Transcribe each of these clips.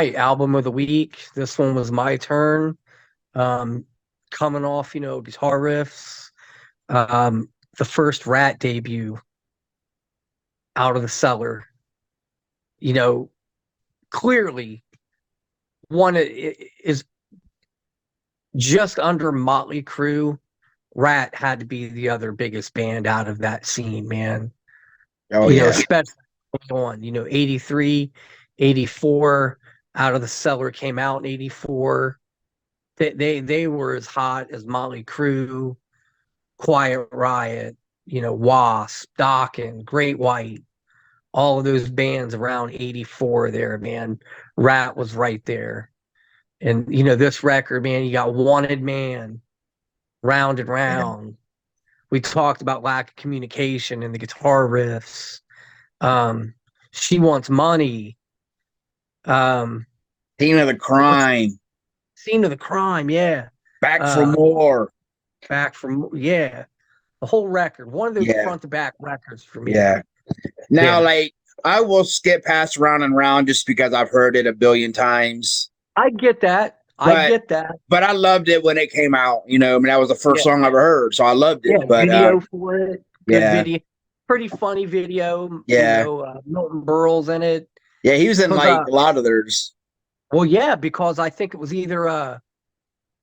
right. Album of the week. This one was my turn. Um, Coming off, guitar riffs. Um, the first Ratt debut, Out of the Cellar. You know, clearly one is just under Motley Crue. Ratt had to be the other biggest band out of that scene, man. Oh yeah. Especially on, 83, 84. Out of the Cellar came out in 84. They were as hot as Motley Crue, Quiet Riot, Wasp, Dokken, Great White, all of those bands around 84 there, man. Ratt was right there. And, this record, man, you got Wanted Man, Round and Yeah. Round. We talked about lack of communication and the guitar riffs. Um, She Wants Money. Um, Scene of the what's crime. Scene of the Crime? Yeah. Back for Uh, more. Back from, yeah. The whole record, one of those Yeah. front to back records for me. Yeah. Now, Yeah, like, I will skip past Round and Round just because I've heard it a billion times. I get that. I But get that. but I loved it when it came out. I mean, that was the first Yeah, song I ever heard, so I loved it. yeah. But Video for it, good yeah, video, pretty funny video. yeah, Milton Berle's in it. yeah, he was in Cause like a lot of theirs. well, yeah, because I think it was either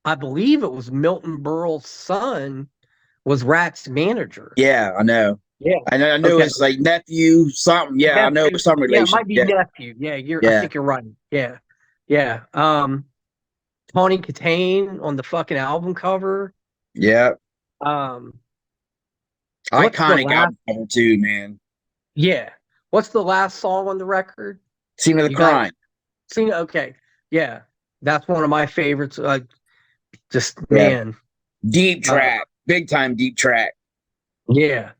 I believe it was Milton Berle's son was Ratt's manager. Yeah, I know. Yeah. I know Okay. it's like nephew something. Yeah, I know Nephew. some Yeah, it relation. might be Yeah, nephew. Yeah, I yeah, think you're right. Yeah, yeah. Tawny Katane on the fucking album cover. yeah. Um, what's the Iconic last? album cover too, man. Yeah, what's the last song on the record? Scene of the You got it. crime. Seen? Okay, yeah, that's one of my favorites. Just Yeah, man, deep uh, track, big time deep track. yeah,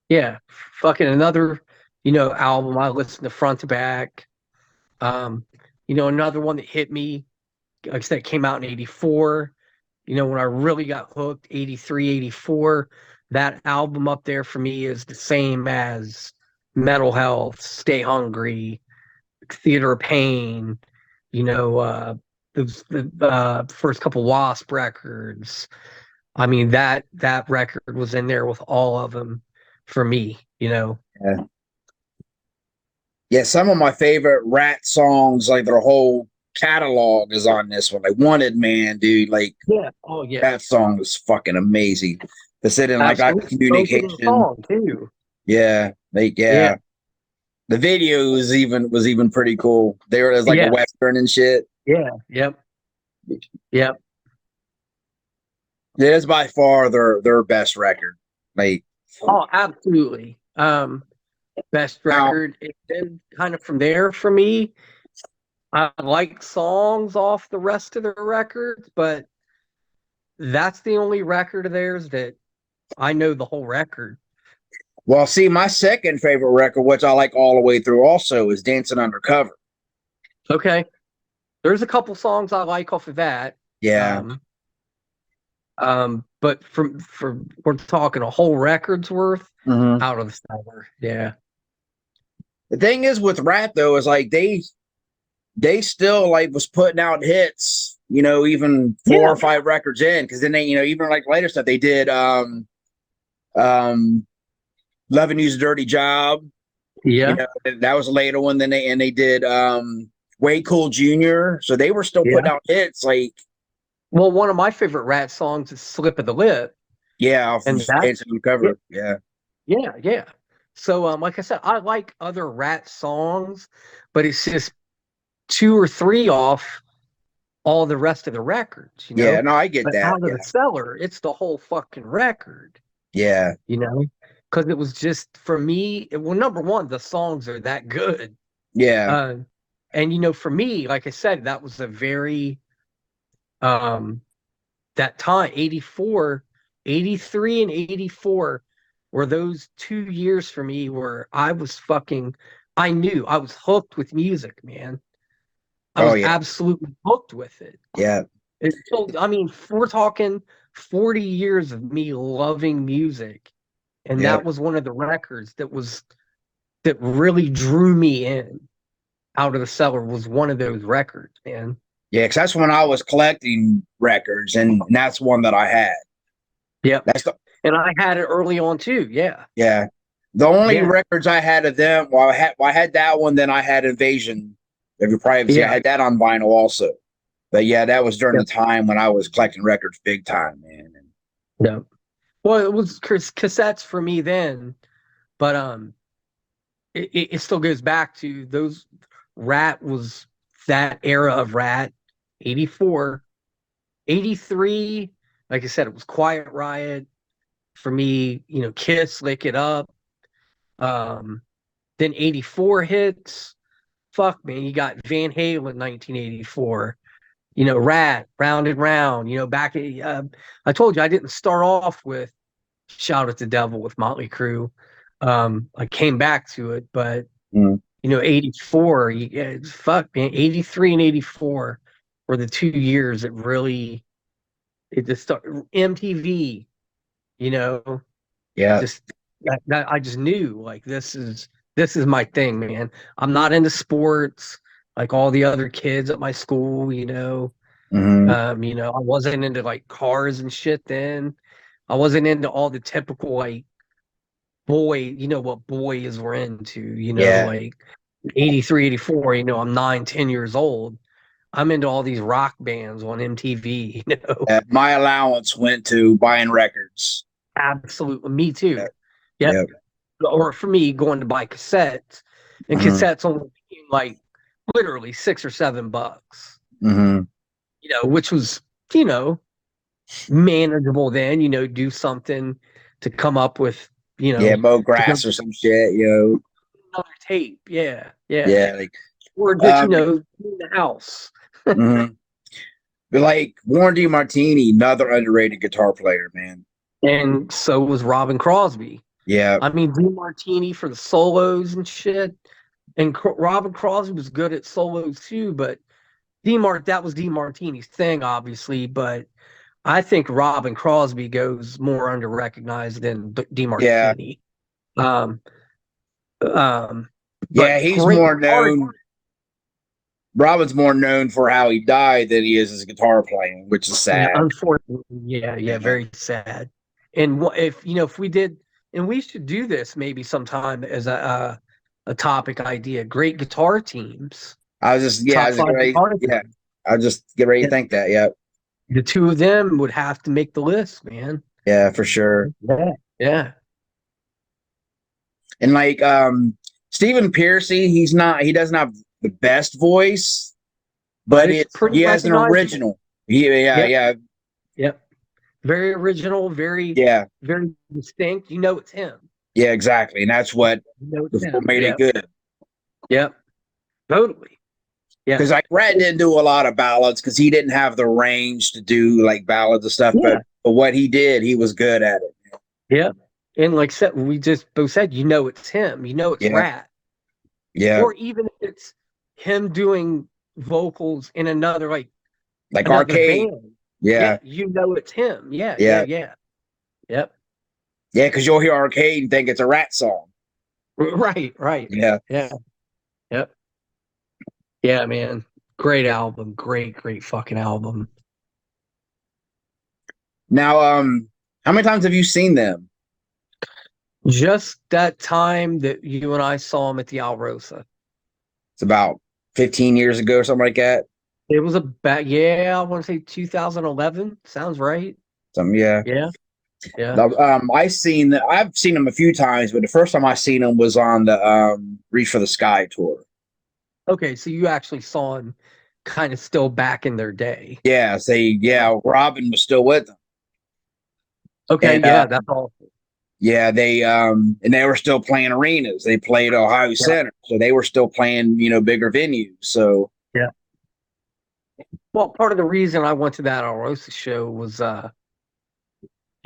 yeah. Fucking another, album I listened to front to back. Um, another one that hit me. Like I said, came out in 84. When I really got hooked, 83, 84. That album up there for me is the same as Metal Health, Stay Hungry, Theater of Pain, the first couple Wasp records. I mean, that record was in there with all of them for me. Yeah. Yeah, some of my favorite Rat songs, like their whole catalog, is on this one. Like Wanted Man, dude. Like Yeah. Oh yeah. that song is fucking amazing. They said in like Absolutely. Spoken in communication. song too. Yeah, like Yeah. yeah. The video was even pretty cool. There was like a Yeah. western and shit. Yeah. Yep. Yep. It is by far their best record. Like Oh, absolutely. Best now, record. And then kind of from there for me, I like songs off the rest of the records, but that's the only record of theirs that I know the whole record. well, see, my second favorite record, which I like all the way through, also is Dancing Undercover. Okay. There's a couple songs I like off of that. Yeah. Um, but for we're talking a whole record's worth Mhm. out of the cellar. Yeah. The thing is with Rat though is like they still like was putting out hits, even four Yeah. or five records in, because then they, even like later stuff they did um Loving You's a Dirty Job. Yeah. That was a later one. Then they did Way Cool Jr. So they were still Yeah. putting out hits like Well, one of my favorite Rat songs is Slip of the Lip. yeah, off And of that's Dancing on the Cover. Yeah. yeah, yeah. So like I said, I like other Rat songs, but it's just two or three off all the rest of the records. Yeah, no, I get But that. out of Yeah. the cellar, it's the whole fucking record, Yeah. you know? Because it was just for me, well, number one, the songs are that good. Yeah. Uh, and for me, like I said, that was a very um that time, 84, 83 and 84 were those 2 years for me where I knew I was hooked with music, man. I Oh was yeah. absolutely hooked with it. Yeah. I mean, we're talking 40 years of me loving music. And Yeah. that was one of the records that really drew me in Out of the Cellar was one of those records, man. Yeah, because that's when I was collecting records, and that's one that I had. Yep. That's the And I had it early on too. Yeah. yeah. The only Yeah. records I had of them, I had that one. Then I had Invasion of Your Privacy. I Yeah. had that on vinyl also. But yeah, that was during Yep. the time when I was collecting records big time, man. Yep. Well, it was cassettes for me then, but it still goes back to those. Ratt was that era of Ratt, 84, 83. Like I said, it was Quiet Riot for me. Kiss, Lick It Up. Um, then 84 hits. Fuck, man, you got Van Halen, 1984. Ratt, Round and Round. Back at, I told you I didn't start off with Shout at the Devil with Motley Crue. I came back to it, but Mm. 84, fuck, man, 83 and 84 were the 2 years that really it just started. MTV, you know, Yeah. just that I just knew like this is my thing, man. I'm not into sports like all the other kids at my school. Hmm. I wasn't into like cars and shit then. I wasn't into all the typical like what boys were into, Yeah. like 83, 84, I'm 9, 10 years old. I'm into all these rock bands on MTV. My allowance went to buying records. Absolutely. Me too. Yeah. Yep. Yeah. Or for me, going to buy cassettes, and Hmm. cassettes only being like literally $6 or $7, Hmm. which was, you know, manageable then, do something to come up with, Yeah, mow to go grass or some shit. another tape. Yeah. Yeah. Yeah, like Or just, um, in the house. mhm. But like Warren D. Martini, another underrated guitar player, man. And so was Robin Crosby. Yeah, I mean, DeMartini for the solos and shit. And Robin Crosby was good at solos too, but that was DeMartini's thing, obviously. But I think Robin Crosby goes more under recognized than yeah, DeMartini. Um, yeah. but He's great more guitar. known. Robin's more known for how he died than he is his guitar playing, which is Yeah, sad. unfortunately, yeah, Yeah, very sad. And if we did, and we should do this maybe sometime as a topic idea. Great guitar teams, I top was just five ready. guitar Yeah, teams. I just get ready to Yeah, think that. Yeah, the two of them would have to make the list, man. yeah, for sure. Yeah, yeah. And like Stephen Piercy, he doesn't have the best voice, But but it's pretty he has an recognizable. original. Yeah, Yep, yeah, yep. Very original, very, yeah, very distinct. It's him. yeah, exactly. And that's what It's him. made it Yep, good. yep. Totally. Yeah, Because like Ratt didn't do a lot of ballads because he didn't have the range to do like ballads and stuff. yeah, But what he did, he was good at it. yep. And like said, we just both said, it's him. It's Yeah, Rat. yeah. Or even if it's him doing vocals in Like another Arcade. band. Yeah, Yeah, it's him. Yeah, yeah, yeah, yeah. Yep. yeah. Because you'll hear Arcade and think it's a Ratt song. Right, right. Yeah. Yeah. Yep. Yeah, man. Great album. Great, great fucking album. Now, how many times have you seen them? Just that time that you and I saw him at the Alrosa. It's about 15 years ago or something like that. It was I want to say 2011. Sounds right. Something, yeah. Yeah. Yeah. Now, I've seen them a few times, but the first time I seen them was on the Reach for the Sky tour. Okay, so you actually saw him kind of still back in their day. Yeah, Robin was still with them. Okay, And yeah, that's all. yeah, and they were still playing arenas. They played Ohio Yeah. Center, so they were still playing, bigger venues. So Yeah. Well, part of the reason I went to that Alrosa show was I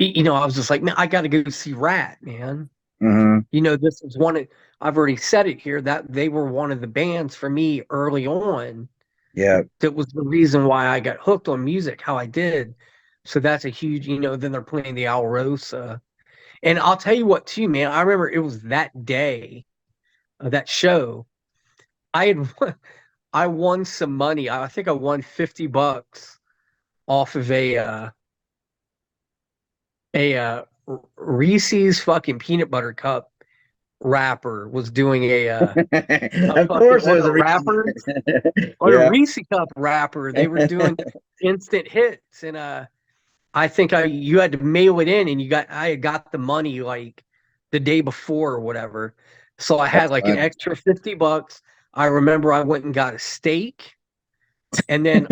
was just like, man, I got to go see Rat, man. mhm, This was I've already said it here that they were one of the bands for me early on. yeah, That was the reason why I got hooked on music, how I did. So that's a huge, then they're playing the Alrosa. And I'll tell you what, too, man, I remember it was that day of that show. I had I won some money. I think I won $50 off of Reese's fucking peanut butter cup wrapper was doing a Of fucking course, it on was a a reason. wrapper on a Yeah. Reese cup wrapper. They were doing instant hits, and I think you had to mail it in, and I had got the money like the day before or whatever. So I had That's like an funny. extra $50. I remember I went and got a steak, and then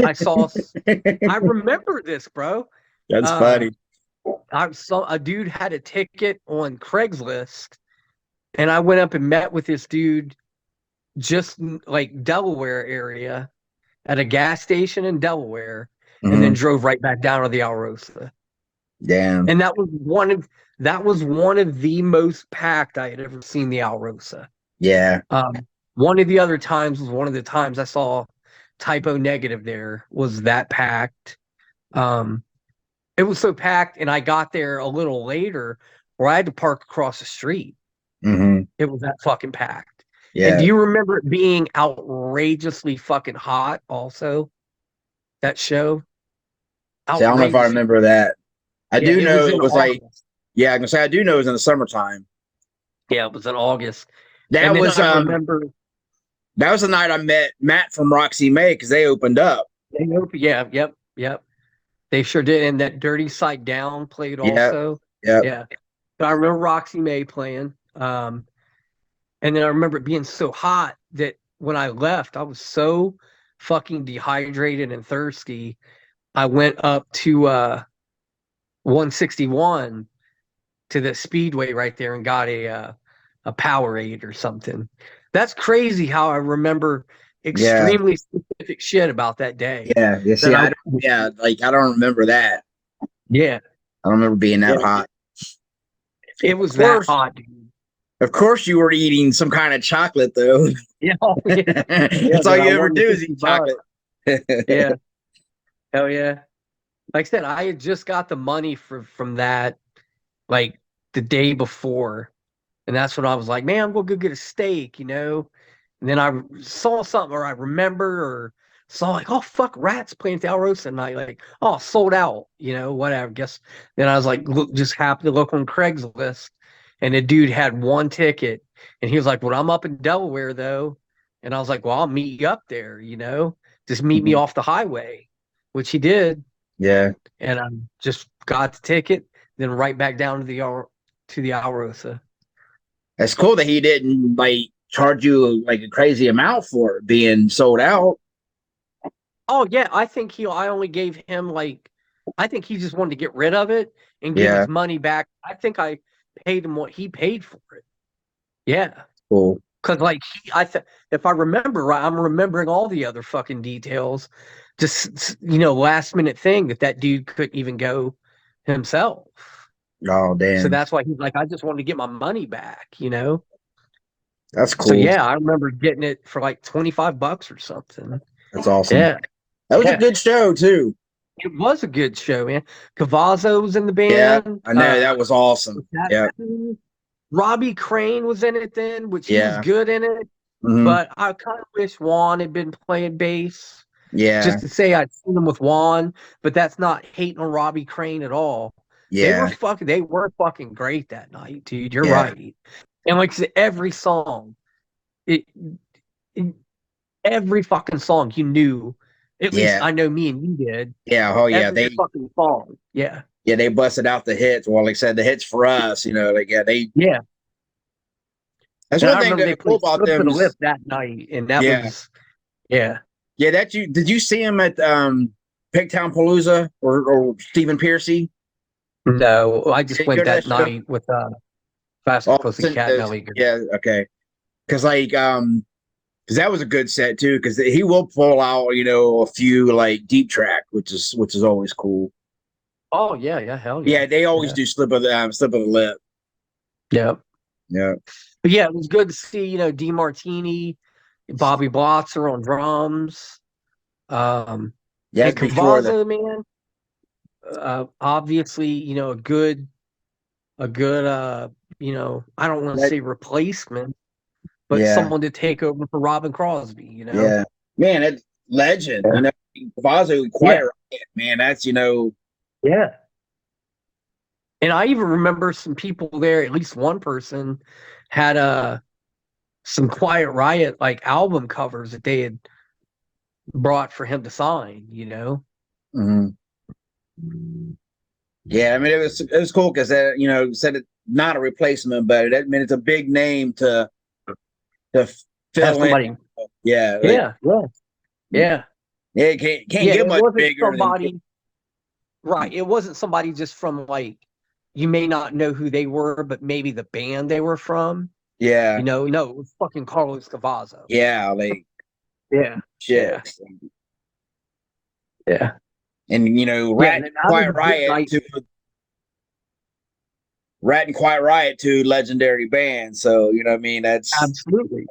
I remember this, bro. That's Uh, funny. I saw a dude had a ticket on Craigslist, and I went up and met with this dude just like Delaware area at a gas station in Delaware, and then Hmm. drove right back down to the Alrosa. Damn. And that was one of the most packed I had ever seen the Alrosa. Yeah. One of the other times was one of the times I saw typo negative there was that packed. Um, it was so packed, and I got there a little later where I had to park across the street. Hmm. It was that fucking packed. And do Yeah. you remember it being outrageously fucking hot also? That show? See, I don't know if I Outrageously. remember that. I Yeah, do it know was it in was like, August. yeah, I can say I do know it was in the summertime. Yeah, it was in August. And That then was I remember that was the night I met Matt from Roxy May because they opened up. yeah, yep. They sure did. And that Dirty Side Down played Yeah. also. Yep. Yeah. But I remember Roxy May playing. And then I remember it being so hot that when I left, I was so fucking dehydrated and thirsty. I went up to 161 to the speedway right there and got a Powerade or something. That's crazy how I remember Yeah. extremely specific shit about that day. Yeah. Yeah. See, That I yeah, like I don't remember that. Yeah, I don't remember being yeah. that hot. It Of was that course, hot, dude. of course, you were eating some kind of chocolate though. Yeah, oh, yeah, yeah. That's all That I you ever won the do is 50 eat bucks. chocolate. Yeah, hell yeah. Like I said, I had just got the money from that like the day before. And that's when I was like, man, I'm gonna go get a steak, you know? And then I saw something or I remember or saw like, oh fuck, Rat's playing at the Alrosa tonight. Like, oh, sold out, you know, whatever. Guess then I was like, look, just happened to look on Craigslist and the dude had one ticket and he was like, well, I'm up in Delaware though. And I was like, well, I'll meet you up there, you know, just meet me Mhm. off the highway, which he did. Yeah, And I just got the ticket, then right back down to the Alrosa. it's cool that he didn't like charge you like a crazy amount for it being sold out. Oh yeah, I only gave him like I think he just wanted to get rid of it and give Yeah, his money back. I think I paid him what he paid for it. Yeah. cool. Cause like if I remember right, I'm remembering all the other fucking details. Just last minute thing that dude couldn't even go himself. Oh So damn, that's why he's like, I just wanted to get my money back, you know? that's So cool. yeah, I remember getting it for like $25 or something. That's awesome. Yeah. That was a Yeah. good show too. It was a good show, man. Cavazzo was in the Yeah, band. I know that was awesome. That Yeah, Robbie Crane was in it then, which he was yeah, good in it. hmm, But I kind of wish Juan had been playing bass. yeah, Just to say I'd seen him with Juan, but that's not hating on Robbie Crane at all. yeah, They were fucking great that night, dude. You're yeah, right. And like I said, every song, it, it every fucking song you knew. At least yeah, I know me and you did. yeah. Oh yeah, Every fucking song. Yeah. they busted out the hits. Well, like I said, the hits for us, like yeah, they. Yeah. That's And one I thing remember that they cool played about Slip to them the is Lip that night, and that yeah, was yeah. yeah. That you did you see him at Pigtown Palooza or Stephen Piercy? No, I You just didn't go went to that that show? night with Faster Oh, listen, Pussycat and Ellie Girl. yeah, okay. Because like because that was a good set too. Because he will pull out a few like deep track, which is always cool. Oh yeah, yeah, hell Yeah, yeah, they always yeah, do slip of the lip. yeah. Yeah, But yeah, it was good to see D Martini, Bobby Blotzer on drums, um, yeah. and It's before the Cavazzo, man. Obviously, a good I don't want to that. say replacement, but Yeah. someone to take over for Robin Crosby, Yeah. Man, it legend, Yeah. Cavazo, Yeah. Quiet Riot, man. That's Yeah. And I even remember some people there, at least one person had some Quiet Riot like album covers that they had brought for him to sign. mhm. Yeah, I mean it was cool because said it not a replacement, but it's a big name to Have fill in. somebody. Yeah, like Yeah, yeah, yeah. yeah, it can't Yeah, get it much wasn't bigger than somebody, right. It wasn't somebody just from like, you may not know who they were, but maybe the band they were from. yeah, No, it was fucking Carlos Cavazo. yeah, like Yeah, shit. yeah, yeah. And Yeah, Rat and and that was Quiet a big Riot night. to Rat and Quiet Riot to legendary bands. So you know what I mean. That's Absolutely.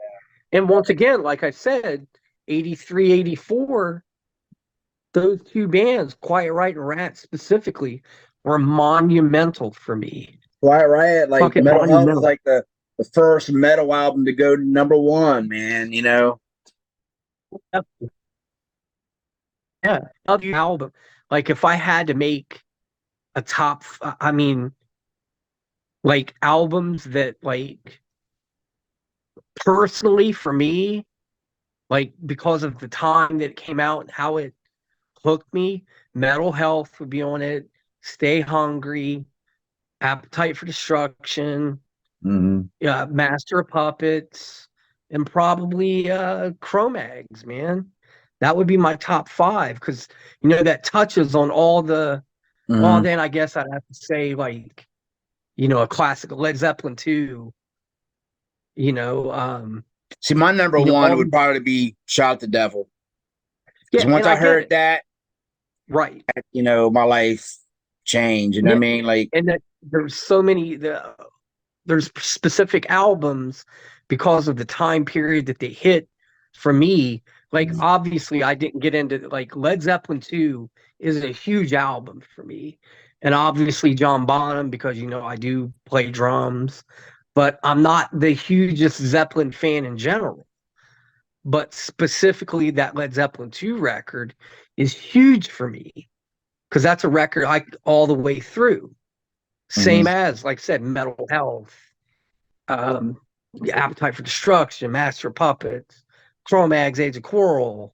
And once again, like I said, 83, 84, those two bands, Quiet Riot and Rat specifically, were monumental for me. Quiet Riot. Like Fucking Metal Health was monumental. like the first metal album to go number one. Man, Yeah. Another album. Like if I had to make a top, I mean, like albums that like personally for me, like because of the time that it came out and how it hooked me, Metal Health would be on it, Stay Hungry, Appetite for Destruction, hmm Master of Puppets, and probably Cro-Mags, man. That would be my top five because that touches on all the. Well, hmm then I guess I'd have to say like a classic Led Zeppelin 2. You know, um, See, my number one all would these. probably be "Shout the Devil" because Yeah, once and I I get heard it. that, Right. my life changed. You know what I Yeah, mean? Like, and that there's so many there's specific albums because of the time period that they hit for me. Like obviously I didn't get into like Led Zeppelin 2 is a huge album for me. And obviously John Bonham because I do play drums, but I'm not the hugest Zeppelin fan in general. But specifically that Led Zeppelin 2 record is huge for me because that's a record I all the way through. mhm. Same as, like I said, Metal Health, um, Appetite for Destruction, Master of Puppets, Cro-Mags, Age of Quarrel.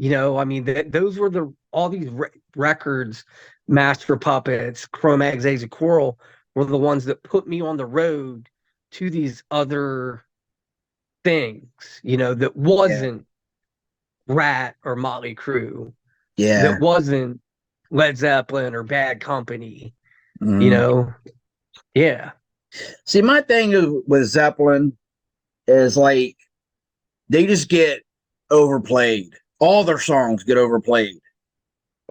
I mean, those were all these records, Master of Puppets, Cro-Mags, Age of Quarrel, were the ones that put me on the road to these other things, that Yeah, wasn't Rat or Motley Crue, that yeah. wasn't Led Zeppelin or Bad Company, you Mhm. know? Yeah, See, my thing with Zeppelin is like they just get overplayed. All their songs get overplayed.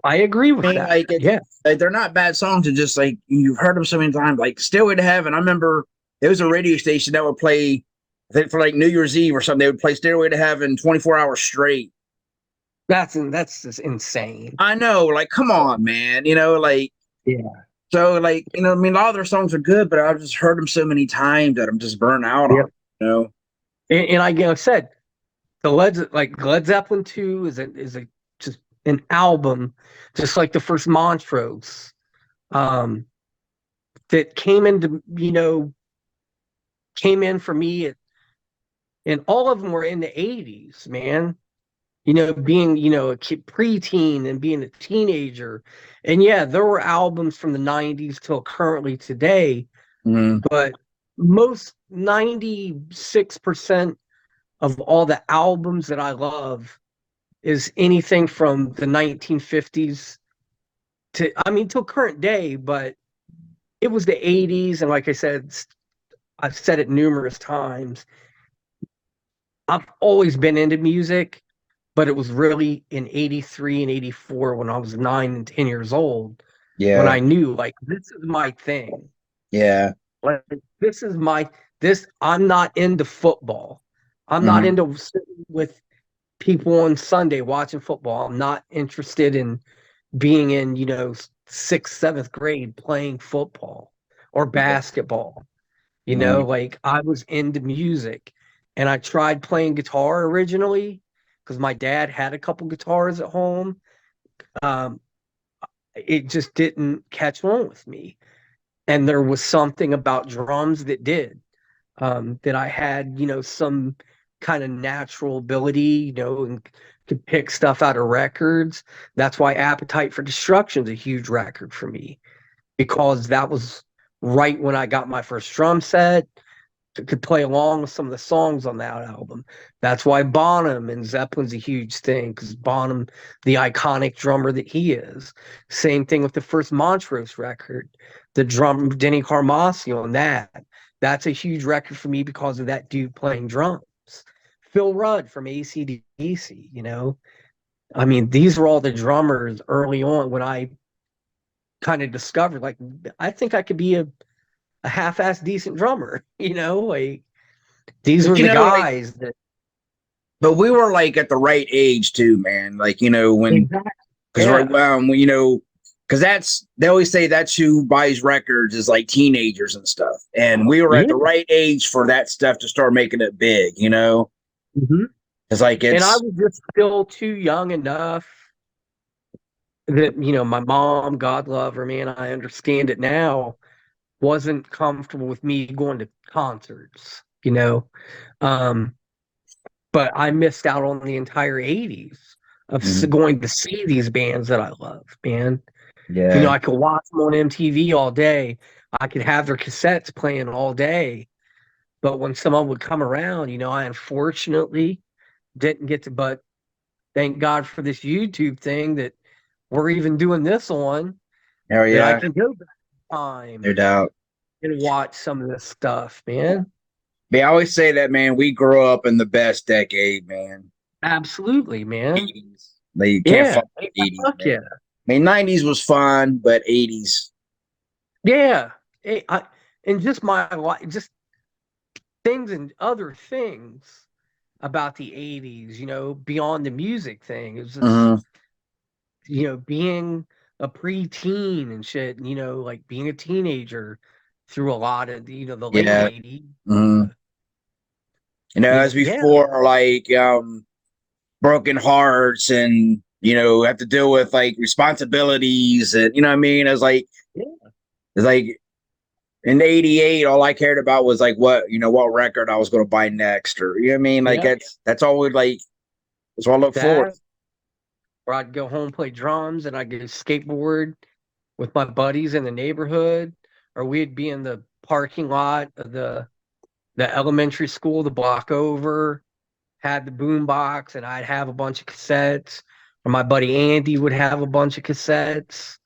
I agree I with mean, that. like it's Yeah. like they're not bad songs. It's just like you've heard them so many times. Like "Stairway to Heaven." I remember there was a radio station that would play, I think for like New Year's Eve or something. They would play "Stairway to Heaven" 24 hours straight. That's just insane. I know, like, come on, man. Like Yeah. so, like I mean, a lot of their songs are good, but I've just heard them so many times that I'm just burnt out on. Yep. You know. And I said Led Zeppelin 2 is a just an album, just like the first Montrose, um, that came in for me and all of them were in the 80s, man. Being, a kid preteen and being a teenager. And yeah, there were albums from the 90s till currently today, Mhm. but most 96% of all the albums that I love is anything from the 1950s to, I mean, till current day, but it was the 80s. And like I said, I've said it numerous times. I've always been into music, but it was really in 83 and 84 when I was 9 and 10 years old when Yeah. I knew like this is my thing. Yeah. Like this is I'm not into football. I'm not Mhm. into sitting with people on Sunday watching football. I'm not interested in being in, sixth, seventh grade playing football or Yeah. basketball. Mhm. Like I was into music. and I tried playing guitar originally because my dad had a couple guitars at home. Um, it just didn't catch on with me. And there was something about drums that did, that I had, some kind of natural ability, and could pick stuff out of records. That's why Appetite for Destruction is a huge record for me, because that was right when I got my first drum set, could play along with some of the songs on that album. That's why Bonham and Zeppelin's a huge thing, because Bonham, the iconic drummer that he is. Same thing with the first Montrose record, the drum Denny Carmasio on that. That's a huge record for me because of that dude playing drums. Phil Rudd from AC/DC, I mean, these were all the drummers early on when I kind of discovered, like, I think I could be a half-ass decent drummer, like these But were the like, guys that but we were like at the right age too, man. Like, when, exactly. because Yeah. right, because they always say that's who buys records is like teenagers and stuff. And we were at Yeah. the right age for that stuff to start making it big, Mhm. It's like, And I it's, was just still too young enough that, my mom, God love her, man, I understand it now, wasn't comfortable with me going to concerts, Um, but I missed out on the entire 80s of Mhm. going to see these bands that I love, man. Yeah. I could watch them on MTV all day. I could have their cassettes playing all day. But when someone would come around, I unfortunately didn't get to, but thank God for this YouTube thing that we're even doing this on, Oh, that I yeah. can go back in time No doubt. and watch some of this stuff, man. They always say that, man, we grew up in the best decade, man. Absolutely, man. 80s. Like, you can't Yeah. fuck with 80s, Fuck man. yeah. I mean, 90s was fun, but 80s. Yeah. And just my life, just things and other things about the 80s, beyond the music thing. It was just, Hmm. being a preteen and shit, like being a teenager through a lot of, the late Yeah. 80s. Hmm. As Yeah. before, like, broken hearts and, have to deal with like responsibilities and, you know what I mean? Yeah. It's like in '88, all I cared about was like what record I was going to buy next, or, you know what I mean? Like, Yeah. that's all we like, that's what I look forward That, or I'd go home, play drums, and I'd go skateboard with my buddies in the neighborhood, or we'd be in the parking lot of the elementary school the block over, had the boom box, and I'd have a bunch of cassettes, or my buddy Andy would have a bunch of cassettes.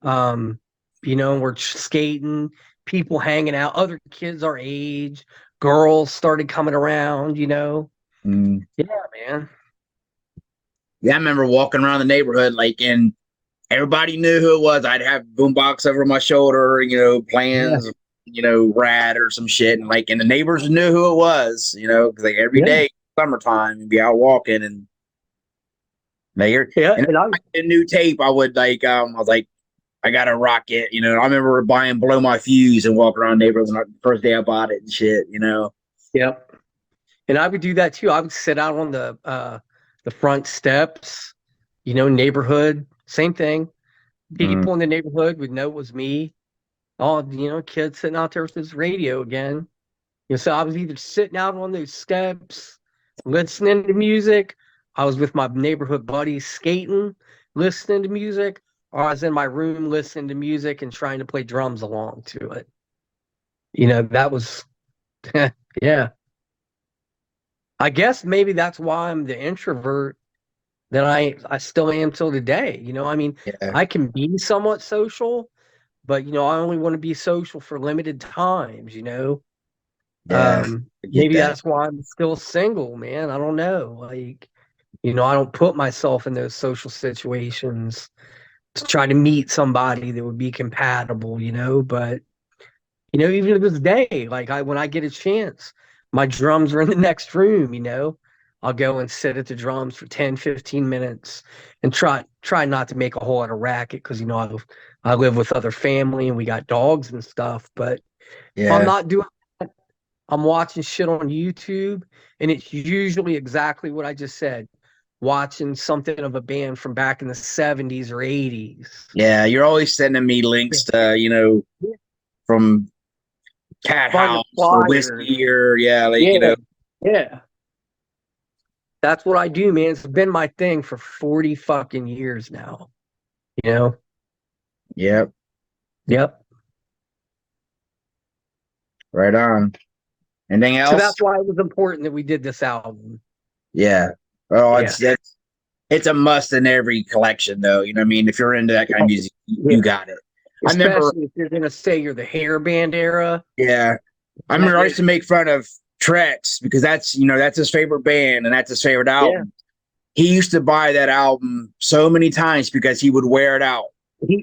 Um, we're skating, people hanging out, other kids our age, girls started coming around. to. Yeah, man. Yeah, I remember walking around the neighborhood, like, and everybody knew who it was. I'd have boombox over my shoulder, Yeah. playing, Ratt or some shit, and like, and the neighbors knew who it was, because like every Yeah. day, summertime, and be out walking, and they hear, Yeah. and And I, a new tape, I would like, I was like, I gotta rock it, I remember buying Blow My Fuse and walk around neighborhoods on the first day I bought it and shit. yeah. And I would do that too. I would sit out on the front steps, neighborhood, same thing. Mm, People in the neighborhood would know it was me. All, kids sitting out there with this radio again. So I was either sitting out on those steps, listening to music, I was with my neighborhood buddies skating, listening to music, or I was in my room listening to music and trying to play drums along to it. That was, yeah. I guess maybe that's why I'm the introvert that I still am till today. I mean, yeah, I can be somewhat social, but I only want to be social for limited times. yeah, I get Maybe that. that's why I'm still single, man. I don't know. Like, I don't put myself in those social situations to try to meet somebody that would be compatible. But even to this day, like when I get a chance, my drums are in the next room. I'll go and sit at the drums for 10, 15 minutes and try not to make a whole lot of racket because I live with other family and we got dogs and stuff. But if I'm Yeah, not doing, I'm watching shit on YouTube, and it's usually exactly what I just said. Watching something of a band from back in the 70s or 80s. Yeah, you're always sending me links to, from Cat Find the House or flyers. Whiskey or Yeah. Yeah. That's what I do, man. It's been my thing for 40 fucking years now. You know? Yep, Yep. right on. Anything So else? that's why it was important that we did this album. Yeah. Oh, Yeah. it's a must in every collection, though. You know what I mean? If you're into that kind of music, Yeah. you got it. I remember, Especially if you're gonna say you're the hair band era. yeah. I remember I used to make fun of Trex because that's his favorite band and that's his favorite album. He used to buy that album so many times because he would wear it out.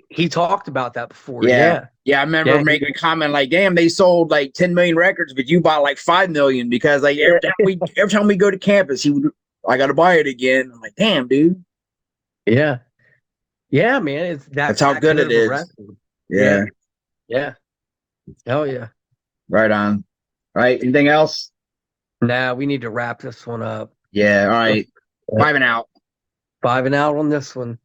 He talked about that before. Yeah. Yeah. Yeah, I remember making a comment like, "Damn, they sold like 10 million records, but you bought like 5 million because like every time we go to campus, I got to buy it again." I'm like, "Damn, dude." Yeah. Yeah, man. It's That's how good it is. Yeah. Yeah. Hell yeah. Right on. All right. Anything else? Now we need to wrap this one up. Yeah. All right. 5 and out. 5 and out on this one.